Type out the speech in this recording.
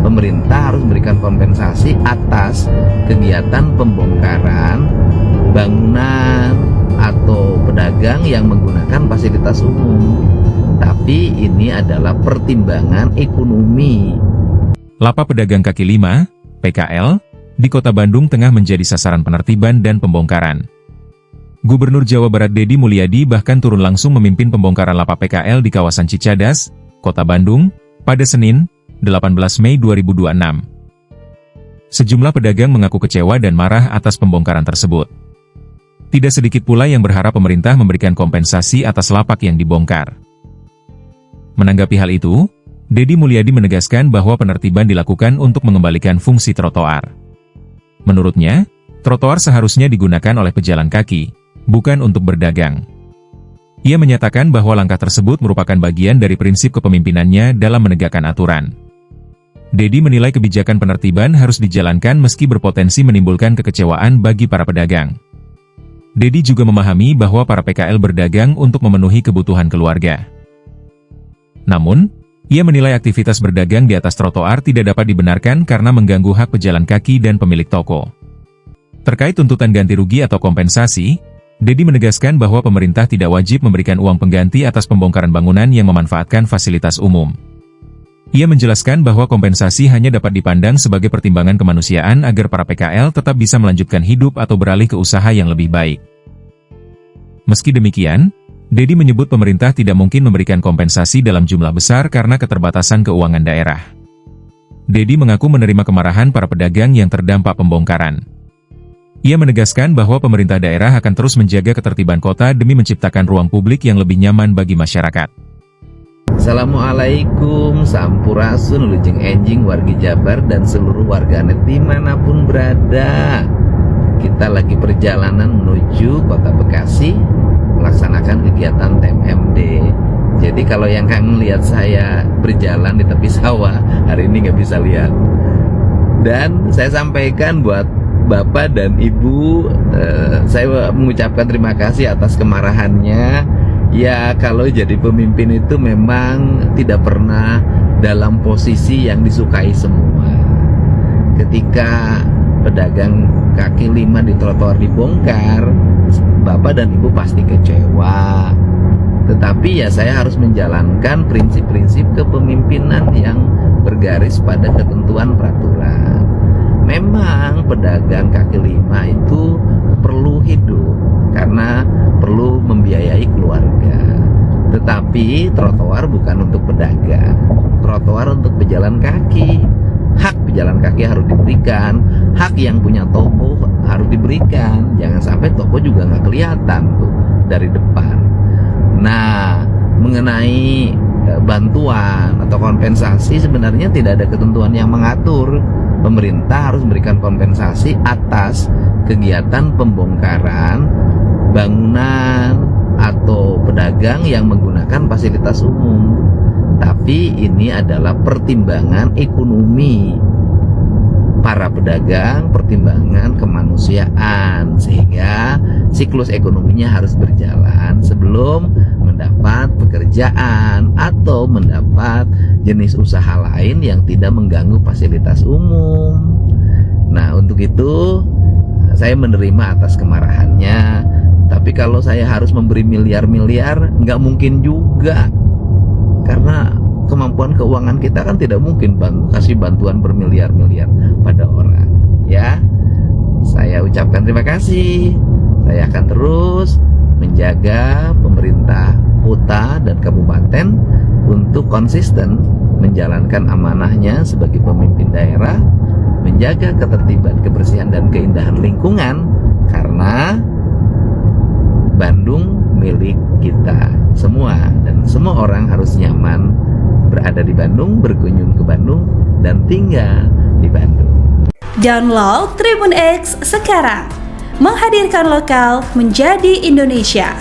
pemerintah harus memberikan kompensasi atas kegiatan pembongkaran bangunan atau pedagang yang menggunakan fasilitas umum. Tapi ini adalah pertimbangan ekonomi. Lapak pedagang kaki lima, PKL, di Kota Bandung tengah menjadi sasaran penertiban dan pembongkaran. Gubernur Jawa Barat Deddy Mulyadi bahkan turun langsung memimpin pembongkaran lapak PKL di kawasan Cicadas, Kota Bandung, pada Senin, 18 Mei 2026. Sejumlah pedagang mengaku kecewa dan marah atas pembongkaran tersebut. Tidak sedikit pula yang berharap pemerintah memberikan kompensasi atas lapak yang dibongkar. Menanggapi hal itu, Deddy Mulyadi menegaskan bahwa penertiban dilakukan untuk mengembalikan fungsi trotoar. Menurutnya, trotoar seharusnya digunakan oleh pejalan kaki, bukan untuk berdagang. Ia menyatakan bahwa langkah tersebut merupakan bagian dari prinsip kepemimpinannya dalam menegakkan aturan. Deddy menilai kebijakan penertiban harus dijalankan meski berpotensi menimbulkan kekecewaan bagi para pedagang. Deddy juga memahami bahwa para PKL berdagang untuk memenuhi kebutuhan keluarga. Namun, ia menilai aktivitas berdagang di atas trotoar tidak dapat dibenarkan karena mengganggu hak pejalan kaki dan pemilik toko. Terkait tuntutan ganti rugi atau kompensasi, Deddy menegaskan bahwa pemerintah tidak wajib memberikan uang pengganti atas pembongkaran bangunan yang memanfaatkan fasilitas umum. Ia menjelaskan bahwa kompensasi hanya dapat dipandang sebagai pertimbangan kemanusiaan agar para PKL tetap bisa melanjutkan hidup atau beralih ke usaha yang lebih baik. Meski demikian, Deddy menyebut pemerintah tidak mungkin memberikan kompensasi dalam jumlah besar karena keterbatasan keuangan daerah. Deddy mengaku menerima kemarahan para pedagang yang terdampak pembongkaran. Ia menegaskan bahwa pemerintah daerah akan terus menjaga ketertiban kota demi menciptakan ruang publik yang lebih nyaman bagi masyarakat. Assalamualaikum, sampurasun, lujeng enjing, wargi Jabar, dan seluruh warganet dimanapun berada. Kita lagi perjalanan menuju kota Bekasi, melaksanakan kegiatan TMMD. Jadi kalau yang kangen lihat saya berjalan di tepi sawah, hari ini nggak bisa lihat. Dan saya sampaikan buat Bapak dan Ibu, saya mengucapkan terima kasih atas kemarahannya. Ya, kalau jadi pemimpin itu memang tidak pernah dalam posisi yang disukai semua. Ketika pedagang kaki lima di trotoar dibongkar, Bapak dan Ibu pasti kecewa. Tetapi ya saya harus menjalankan prinsip-prinsip kepemimpinan yang bergaris pada ketentuan peraturan. Memang pedagang kaki lima itu perlu hidup karena perlu membiayai keluarga. Tetapi trotoar bukan untuk pedagang, trotoar untuk pejalan kaki. Hak pejalan kaki harus diberikan, hak yang punya toko harus diberikan. Jangan sampai toko juga nggak kelihatan tuh dari depan. Nah, mengenai bantuan atau kompensasi sebenarnya tidak ada ketentuan yang mengatur. Pemerintah harus memberikan kompensasi atas kegiatan pembongkaran bangunan atau pedagang yang menggunakan fasilitas umum. Tapi ini adalah pertimbangan ekonomi para pedagang, pertimbangan kemanusiaan, sehingga siklus ekonominya harus berjalan sebelum mendapat pekerjaan atau mendapat jenis usaha lain yang tidak mengganggu fasilitas umum. Nah, untuk itu saya menerima atas kemarahannya. Tapi kalau saya harus memberi miliar-miliar, nggak mungkin juga. Karena kemampuan keuangan kita kan tidak mungkin kasih bantuan bermiliar-miliar pada orang. Ya, saya ucapkan terima kasih. Saya akan terus menjaga pemerintah kota dan kabupaten untuk konsisten menjalankan amanahnya sebagai pemimpin daerah, menjaga ketertiban, kebersihan, dan keindahan lingkungan, karena Bandung milik kita semua dan semua orang harus nyaman berada di Bandung, berkunjung ke Bandung, dan tinggal di Bandung. Download Tribun X sekarang, menghadirkan lokal menjadi Indonesia.